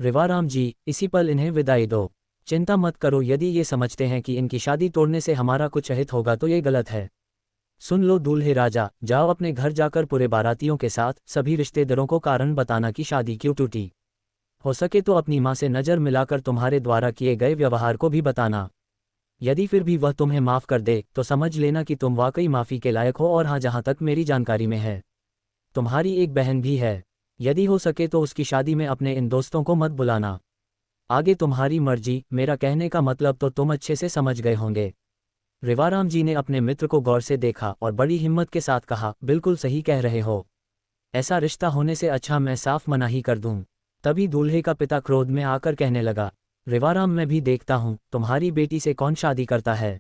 रिवाराम जी, इसी पल इन्हें विदाई दो। चिंता मत करो, यदि ये समझते हैं कि इनकी शादी तोड़ने से हमारा कुछ अहित होगा तो ये गलत है। सुन लो दूल्हे राजा, जाओ अपने घर जाकर पूरे बारातियों के साथ सभी रिश्तेदारों को कारण बताना कि शादी क्यों टूटी। हो सके तो अपनी माँ से नज़र मिलाकर तुम्हारे द्वारा किए गए व्यवहार को भी बताना। यदि फिर भी वह तुम्हें माफ़ कर दे तो समझ लेना कि तुम वाकई माफ़ी के लायक हो। और हाँ, जहाँ तक मेरी जानकारी में है, तुम्हारी एक बहन भी है। यदि हो सके तो उसकी शादी में अपने इन दोस्तों को मत बुलाना। आगे तुम्हारी मर्जी, मेरा कहने का मतलब तो तुम अच्छे से समझ गए होंगे। रिवाराम जी ने अपने मित्र को गौर से देखा और बड़ी हिम्मत के साथ कहा, बिल्कुल सही कह रहे हो। ऐसा रिश्ता होने से अच्छा मैं साफ मना ही कर दूं। तभी दूल्हे का पिता क्रोध में आकर कहने लगा, रिवाराम, मैं भी देखता हूं तुम्हारी बेटी से कौन शादी करता है।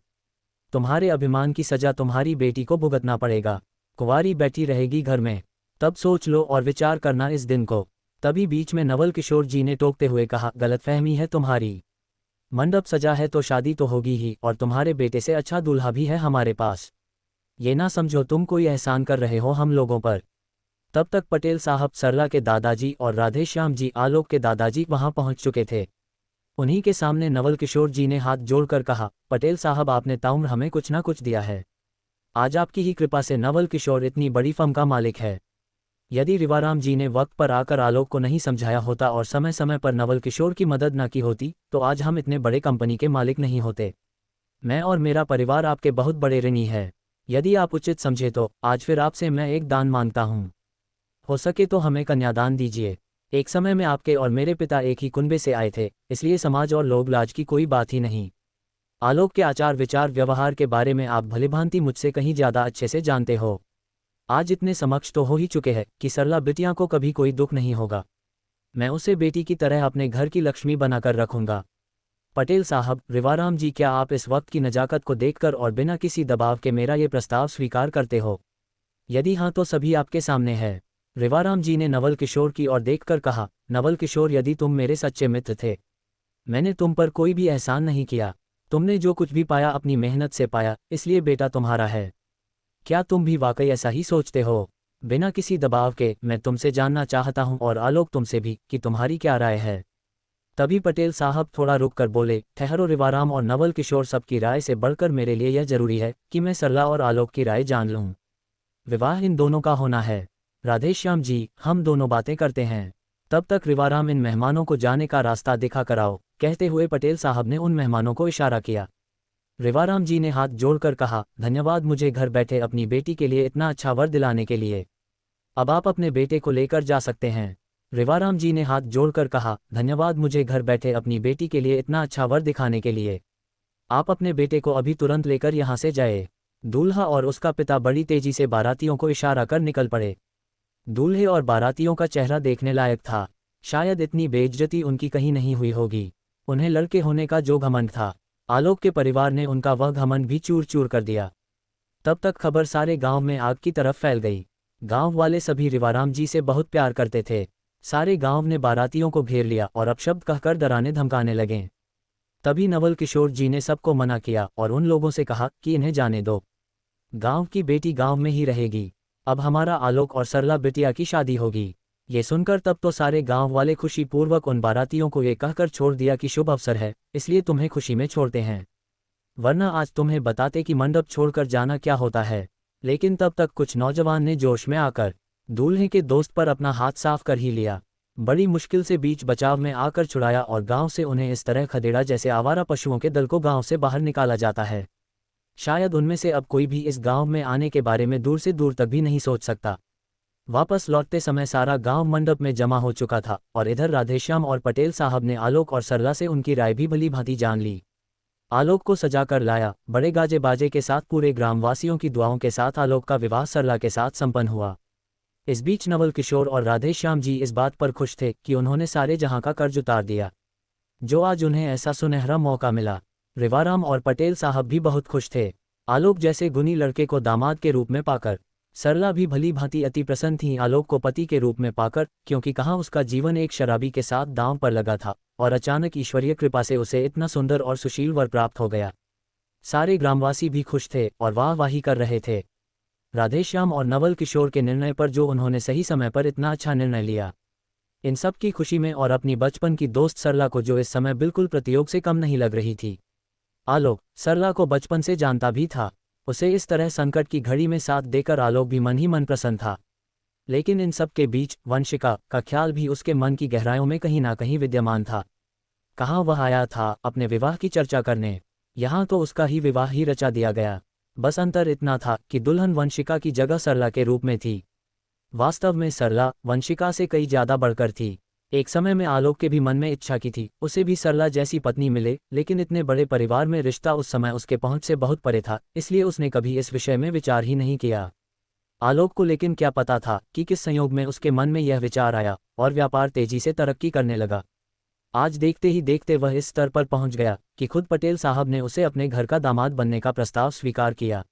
तुम्हारे अभिमान की सजा तुम्हारी बेटी को भुगतना पड़ेगा। कुंवारी बैठी रहेगी घर में, तब सोच लो और विचार करना इस दिन को। तभी बीच में नवल किशोर जी ने टोकते हुए कहा, गलतफहमी है तुम्हारी। मंडप सजा है तो शादी तो होगी ही, और तुम्हारे बेटे से अच्छा दूल्हा भी है हमारे पास। ये ना समझो तुम कोई एहसान कर रहे हो हम लोगों पर। तब तक पटेल साहब, सरला के दादाजी और राधेश्याम जी, आलोक के दादाजी वहां पहुंच चुके थे। उन्हीं के सामने नवल किशोर जी ने हाथ जोड़कर कहा, पटेल साहब, आपने ताउम्र हमें कुछ ना कुछ दिया है। आज आपकी ही कृपा से नवल किशोर इतनी बड़ी फर्म का मालिक है। यदि रिवाराम जी ने वक्त पर आकर आलोक को नहीं समझाया होता और समय समय पर नवल किशोर की मदद न की होती तो आज हम इतने बड़े कंपनी के मालिक नहीं होते। मैं और मेरा परिवार आपके बहुत बड़े ऋणी है। यदि आप उचित समझे तो आज फिर आपसे मैं एक दान मांगता हूँ। हो सके तो हमें कन्यादान दीजिए। एक समय में आपके और मेरे पिता एक ही कुनबे से आए थे, इसलिए समाज और लोग लाज की कोई बात ही नहीं। आलोक के आचार विचार व्यवहार के बारे में आप भलीभांति मुझसे कहीं ज़्यादा अच्छे से जानते हो। आज इतने समक्ष तो हो ही चुके हैं कि सरला बिटिया को कभी कोई दुख नहीं होगा। मैं उसे बेटी की तरह अपने घर की लक्ष्मी बनाकर रखूंगा। पटेल साहब, रिवाराम जी, क्या आप इस वक्त की नजाकत को देखकर और बिना किसी दबाव के मेरा ये प्रस्ताव स्वीकार करते हो? यदि हाँ तो सभी आपके सामने है। रिवाराम जी ने नवल किशोर की ओर देखकर कहा, नवल किशोर, यदि तुम मेरे सच्चे मित्र थे, मैंने तुम पर कोई भी एहसान नहीं किया। तुमने जो कुछ भी पाया अपनी मेहनत से पाया, इसलिए बेटा तुम्हारा है। क्या तुम भी वाकई ऐसा ही सोचते हो? बिना किसी दबाव के मैं तुमसे जानना चाहता हूं, और आलोक तुमसे भी, कि तुम्हारी क्या राय है। तभी पटेल साहब थोड़ा रुक कर बोले, ठहरो रिवाराम और नवल किशोर, सबकी राय से बढ़कर मेरे लिए यह जरूरी है कि मैं सरला और आलोक की राय जान लूं। विवाह इन दोनों का होना है। राधेश्याम जी, हम दोनों बातें करते हैं। तब तक रिवाराम, इन मेहमानों को जाने का रास्ता दिखा कर आओ। कहते हुए पटेल साहब ने उन मेहमानों को इशारा किया। रिवाराम जी ने हाथ जोड़कर कहा, धन्यवाद मुझे घर बैठे अपनी बेटी के लिए इतना अच्छा वर दिलाने के लिए। अब आप अपने बेटे को लेकर जा सकते हैं। रिवाराम जी ने हाथ जोड़कर कहा, धन्यवाद मुझे घर बैठे अपनी बेटी के लिए इतना अच्छा वर दिखाने के लिए। आप अपने बेटे को अभी तुरंत लेकर यहाँ से जाए। दूल्हा और उसका पिता बड़ी तेजी से बारातियों को इशारा कर निकल पड़े। दूल्हे और बारातियों का चेहरा देखने लायक था। शायद इतनी बेइज्जती उनकी कहीं नहीं हुई होगी। उन्हें लड़के होने का जो घमंड था, आलोक के परिवार ने उनका वह घमंड भी चूर चूर कर दिया। तब तक खबर सारे गांव में आग की तरफ फैल गई। गांव वाले सभी रिवाराम जी से बहुत प्यार करते थे। सारे गांव ने बारातियों को घेर लिया और अपशब्द कहकर डराने धमकाने लगे। तभी नवल किशोर जी ने सबको मना किया और उन लोगों से कहा कि इन्हें जाने दो। गांव की बेटी गांव में ही रहेगी। अब हमारा आलोक और सरला बिटिया की शादी होगी। ये सुनकर तब तो सारे गांव वाले खुशीपूर्वक उन बारातियों को ये कहकर छोड़ दिया कि शुभ अवसर है, इसलिए तुम्हें खुशी में छोड़ते हैं, वरना आज तुम्हें बताते कि मंडप छोड़कर जाना क्या होता है। लेकिन तब तक कुछ नौजवान ने जोश में आकर दूल्हे के दोस्त पर अपना हाथ साफ कर ही लिया। बड़ी मुश्किल से बीच बचाव में आकर छुड़ाया और गांव से उन्हें इस तरह खदेड़ा जैसे आवारा पशुओं के दल को गांव से बाहर निकाला जाता है। शायद उनमें से अब कोई भी इस गांव में आने के बारे में दूर से दूर तक भी नहीं सोच सकता। वापस लौटते समय सारा गांव मंडप में जमा हो चुका था और इधर राधेश्याम और पटेल साहब ने आलोक और सरला से उनकी राय भी भली भांति जान ली। आलोक को सजाकर लाया। बड़े गाजे बाजे के साथ पूरे ग्रामवासियों की दुआओं के साथ आलोक का विवाह सरला के साथ संपन्न हुआ। इस बीच नवल किशोर और राधेश्याम जी इस बात पर खुश थे कि उन्होंने सारे जहां का कर्ज उतार दिया, जो आज उन्हें ऐसा सुनहरा मौका मिला। रिवाराम और पटेल साहब भी बहुत खुश थे, आलोक जैसे गुणी लड़के को दामाद के रूप में पाकर। सरला भी भली भांति अति प्रसन्न थी आलोक को पति के रूप में पाकर, क्योंकि कहाँ उसका जीवन एक शराबी के साथ दांव पर लगा था और अचानक ईश्वरीय कृपा से उसे इतना सुंदर और सुशील वर प्राप्त हो गया। सारे ग्रामवासी भी खुश थे और वाहवाही कर रहे थे राधेश्याम और नवल किशोर के निर्णय पर, जो उन्होंने सही समय पर इतना अच्छा निर्णय लिया। इन सब की खुशी में और अपनी बचपन की दोस्त सरला को जो इस समय बिल्कुल प्रतियोग से कम नहीं लग रही थी। आलोक सरला को बचपन से जानता भी था। उसे इस तरह संकट की घड़ी में साथ देकर आलोक भी मन ही मन प्रसन्न था। लेकिन इन सब के बीच वंशिका का ख्याल भी उसके मन की गहराइयों में कहीं ना कहीं विद्यमान था। कहाँ वह आया था अपने विवाह की चर्चा करने, यहाँ तो उसका ही विवाह ही रचा दिया गया। बस अंतर इतना था कि दुल्हन वंशिका की जगह सरला के रूप में थी। वास्तव में सरला वंशिका से कई ज्यादा बढ़कर थी। एक समय में आलोक के भी मन में इच्छा की थी उसे भी सरला जैसी पत्नी मिले, लेकिन इतने बड़े परिवार में रिश्ता उस समय उसके पहुंच से बहुत परे था, इसलिए उसने कभी इस विषय में विचार ही नहीं किया। आलोक को लेकिन क्या पता था कि किस संयोग में उसके मन में यह विचार आया और व्यापार तेजी से तरक्की करने लगा। आज देखते ही देखते वह इस स्तर पर पहुंच गया कि खुद पटेल साहब ने उसे अपने घर का दामाद बनने का प्रस्ताव स्वीकार किया।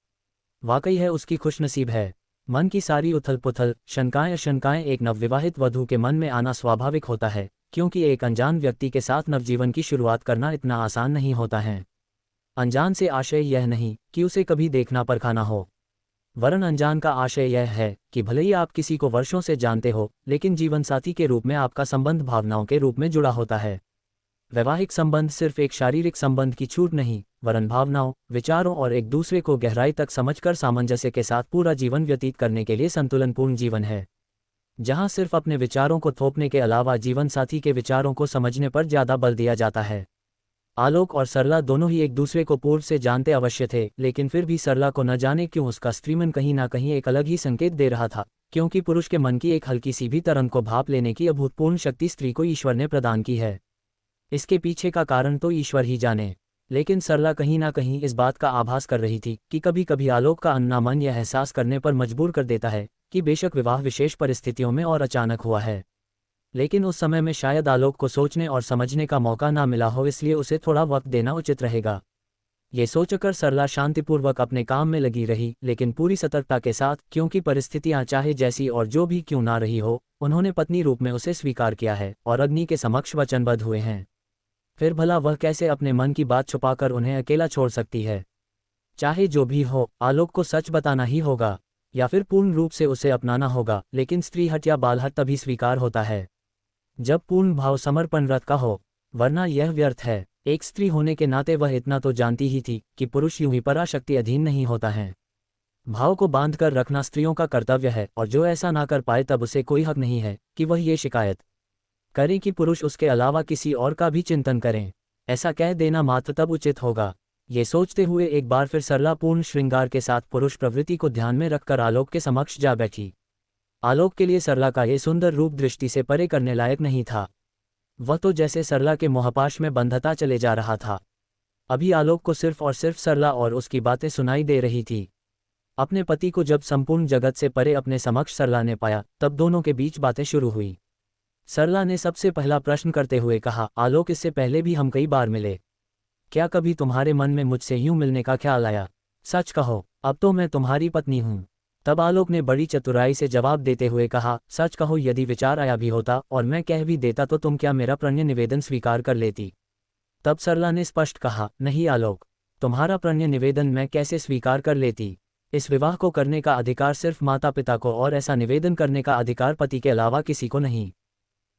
वाकई है उसकी खुशनसीब है। मन की सारी उथल पुथल, शंकाएं अशंकाएं एक नवविवाहित वधू के मन में आना स्वाभाविक होता है, क्योंकि एक अनजान व्यक्ति के साथ नवजीवन की शुरुआत करना इतना आसान नहीं होता है। अनजान से आशय यह नहीं कि उसे कभी देखना परखाना हो, वरन अनजान का आशय यह है कि भले ही आप किसी को वर्षों से जानते हो, लेकिन जीवनसाथी के रूप में आपका संबंध भावनाओं के रूप में जुड़ा होता है। वैवाहिक संबंध सिर्फ एक शारीरिक संबंध की छूट नहीं, वरन भावनाओं, विचारों और एक दूसरे को गहराई तक समझकर सामंजस्य के साथ पूरा जीवन व्यतीत करने के लिए संतुलनपूर्ण जीवन है, जहां सिर्फ अपने विचारों को थोपने के अलावा जीवन साथी के विचारों को समझने पर ज्यादा बल दिया जाता है। आलोक और सरला दोनों ही एक दूसरे को पूर्व से जानते अवश्य थे, लेकिन फिर भी सरला को न जाने क्यों उसका स्त्रीमन कहीं ना कहीं एक अलग ही संकेत दे रहा था, क्योंकि पुरुष के मन की एक हल्की सी भी तरंग को भाप लेने की अभूतपूर्ण शक्ति स्त्री को ईश्वर ने प्रदान की है। इसके पीछे का कारण तो ईश्वर ही जाने, लेकिन सरला कहीं ना कहीं इस बात का आभास कर रही थी कि कभी कभी आलोक का अन्ना मन यह एहसास करने पर मजबूर कर देता है कि बेशक विवाह विशेष परिस्थितियों में और अचानक हुआ है, लेकिन उस समय में शायद आलोक को सोचने और समझने का मौका ना मिला हो, इसलिए उसे थोड़ा वक्त देना उचित रहेगा। ये सोचकर सरला शांतिपूर्वक अपने काम में लगी रही, लेकिन पूरी सतर्कता के साथ, क्योंकि परिस्थितियां चाहे जैसी और जो भी क्यों ना रही हो, उन्होंने पत्नी रूप में उसे स्वीकार किया है और अग्नि के समक्ष वचनबद्ध हुए हैं। फिर भला वह कैसे अपने मन की बात छुपाकर उन्हें अकेला छोड़ सकती है। चाहे जो भी हो, आलोक को सच बताना ही होगा, या फिर पूर्ण रूप से उसे अपनाना होगा, लेकिन स्त्री हट या बाल हट तभी स्वीकार होता है जब पूर्ण भाव समर्पण रत का हो, वरना यह व्यर्थ है। एक स्त्री होने के नाते वह इतना तो जानती ही थी कि पुरुष यूं ही पराशक्ति अधीन नहीं होता है। भाव को बांध कर रखना स्त्रियों का कर्तव्य है, और जो ऐसा ना कर पाए तब उसे कोई हक नहीं है कि वह ये शिकायत करे कि पुरुष उसके अलावा किसी और का भी चिंतन करें। ऐसा कह देना मात्र तब उचित होगा। ये सोचते हुए एक बार फिर सरला पूर्ण श्रृंगार के साथ पुरुष प्रवृत्ति को ध्यान में रखकर आलोक के समक्ष जा बैठी। आलोक के लिए सरला का ये सुंदर रूप दृष्टि से परे करने लायक नहीं था। वह तो जैसे सरला के मोहपाश में बंधता चले जा रहा था। अभी आलोक को सिर्फ और सिर्फ सरला और उसकी बातें सुनाई दे रही थी। अपने पति को जब संपूर्ण जगत से परे अपने समक्ष सरला ने पाया, तब दोनों के बीच बातें शुरू हुई। सरला ने सबसे पहला प्रश्न करते हुए कहा, आलोक, इससे पहले भी हम कई बार मिले, क्या कभी तुम्हारे मन में मुझसे यूं मिलने का ख्याल आया? सच कहो, अब तो मैं तुम्हारी पत्नी हूं। तब आलोक ने बड़ी चतुराई से जवाब देते हुए कहा, सच कहो, यदि विचार आया भी होता और मैं कह भी देता तो तुम क्या मेरा प्रणय निवेदन स्वीकार कर लेती? तब सरला ने स्पष्ट कहा, नहीं आलोक, तुम्हारा प्रणय निवेदन मैं कैसे स्वीकार कर लेती? इस विवाह को करने का अधिकार सिर्फ माता पिता को, और ऐसा निवेदन करने का अधिकार पति के अलावा किसी को नहीं।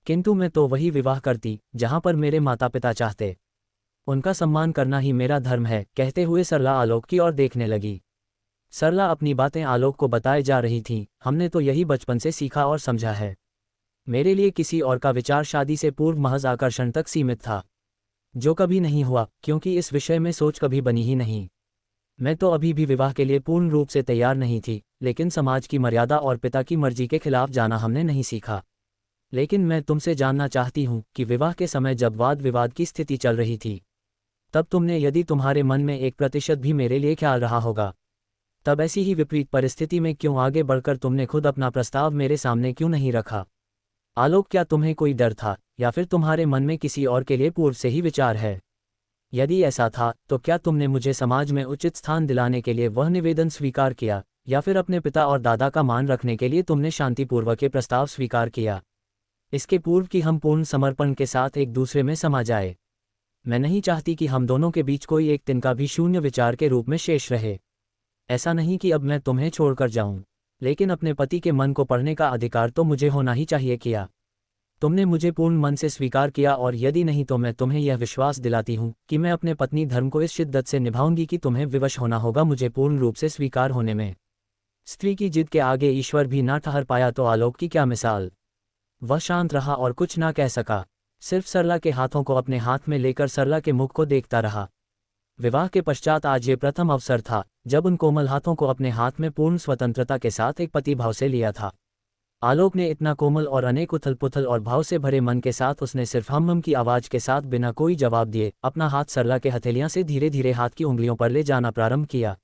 किंतु मैं तो वही विवाह करती जहां पर मेरे माता पिता चाहते। उनका सम्मान करना ही मेरा धर्म है। कहते हुए सरला आलोक की ओर देखने लगी। सरला अपनी बातें आलोक को बताए जा रही थी। हमने तो यही बचपन से सीखा और समझा है। मेरे लिए किसी और का विचार शादी से पूर्व महज आकर्षण तक सीमित था, जो कभी नहीं हुआ, क्योंकि इस विषय में सोच कभी बनी ही नहीं। मैं तो अभी भी विवाह के लिए पूर्ण रूप से तैयार नहीं थी, लेकिन समाज की मर्यादा और पिता की मर्जी के खिलाफ जाना हमने नहीं सीखा। लेकिन मैं तुमसे जानना चाहती हूँ कि विवाह के समय जब वाद विवाद की स्थिति चल रही थी, तब तुमने, यदि तुम्हारे मन में 1% भी मेरे लिए ख्याल रहा होगा, तब ऐसी ही विपरीत परिस्थिति में क्यों आगे बढ़कर तुमने खुद अपना प्रस्ताव मेरे सामने क्यों नहीं रखा? आलोक, क्या तुम्हें कोई डर था, या फिर तुम्हारे मन में किसी और के लिए पूर्व से ही विचार है? यदि ऐसा था तो क्या तुमने मुझे समाज में उचित स्थान दिलाने के लिए वह निवेदन स्वीकार किया, या फिर अपने पिता और दादा का मान रखने के लिए तुमने शांतिपूर्वक ये प्रस्ताव स्वीकार किया, इसके पूर्व कि हम पूर्ण समर्पण के साथ एक दूसरे में समा जाए? मैं नहीं चाहती कि हम दोनों के बीच कोई एक तिनका भी शून्य विचार के रूप में शेष रहे। ऐसा नहीं कि अब मैं तुम्हें छोड़कर जाऊं, लेकिन अपने पति के मन को पढ़ने का अधिकार तो मुझे होना ही चाहिए। किया तुमने मुझे पूर्ण मन से स्वीकार किया और यदि नहीं तो मैं तुम्हें यह विश्वास दिलाती हूँ कि मैं अपने पत्नी धर्म को इस शिद्दत से निभाऊंगी कि तुम्हें विवश होना होगा मुझे पूर्ण रूप से स्वीकार होने में। स्त्री की जिद के आगे ईश्वर भी ना ठहर पाया तो आलोक की क्या मिसाल। वह शांत रहा और कुछ ना कह सका, सिर्फ सरला के हाथों को अपने हाथ में लेकर सरला के मुख को देखता रहा। विवाह के पश्चात आज ये प्रथम अवसर था जब उन कोमल हाथों को अपने हाथ में पूर्ण स्वतंत्रता के साथ एक पति भाव से लिया था। आलोक ने इतना कोमल और अनेक उथल पुथल और भाव से भरे मन के साथ उसने सिर्फ हम की आवाज के साथ बिना कोई जवाब दिए अपना हाथ सरला के हथेलियां से धीरे धीरे हाथ की उंगलियों पर ले जाना प्रारंभ किया।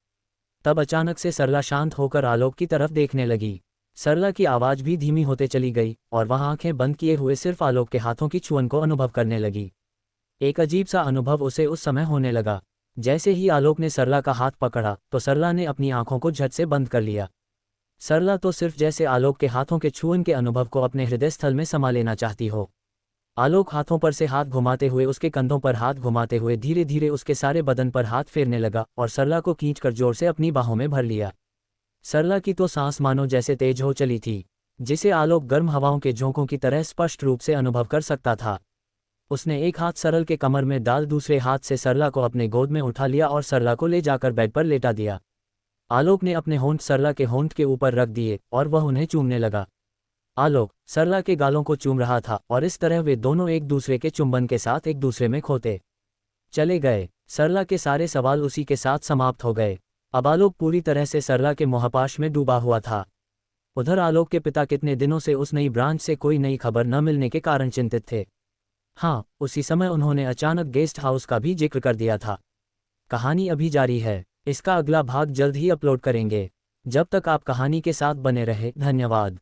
तब अचानक से सरला शांत होकर आलोक की तरफ देखने लगी। सरला की आवाज भी धीमी होते चली गई और वह आंखें बंद किए हुए सिर्फ आलोक के हाथों की छुअन को अनुभव करने लगी। एक अजीब सा अनुभव उसे उस समय होने लगा। जैसे ही आलोक ने सरला का हाथ पकड़ा तो सरला ने अपनी आंखों को झट से बंद कर लिया। सरला तो सिर्फ जैसे आलोक के हाथों के छुअन के अनुभव को अपने हृदय स्थल में समा लेना चाहती हो। आलोक हाथों पर से हाथ घुमाते हुए उसके कंधों पर हाथ घुमाते हुए धीरे धीरे उसके सारे बदन पर हाथ फेरने लगा और सरला को खींचकर जोर से अपनी बाहों में भर लिया। सरला की तो सांस मानो जैसे तेज हो चली थी, जिसे आलोक गर्म हवाओं के झोंकों की तरह स्पष्ट रूप से अनुभव कर सकता था। उसने एक हाथ सरल के कमर में डाल दूसरे हाथ से सरला को अपने गोद में उठा लिया और सरला को ले जाकर बेड पर लेटा दिया। आलोक ने अपने होंठ सरला के होंठ के ऊपर रख दिए और वह उन्हें चूमने लगा। आलोक सरला के गालों को चूम रहा था और इस तरह वे दोनों एक दूसरे के चुंबन के साथ एक दूसरे में खोते चले गए। सरला के सारे सवाल उसी के साथ समाप्त हो गए। अब आलोक पूरी तरह से सरला के मोहपाश में डूबा हुआ था। उधर आलोक के पिता कितने दिनों से उस नई ब्रांच से कोई नई खबर न मिलने के कारण चिंतित थे। हाँ, उसी समय उन्होंने अचानक गेस्ट हाउस का भी जिक्र कर दिया था। कहानी अभी जारी है, इसका अगला भाग जल्द ही अपलोड करेंगे। जब तक आप कहानी के साथ बने रहे, धन्यवाद।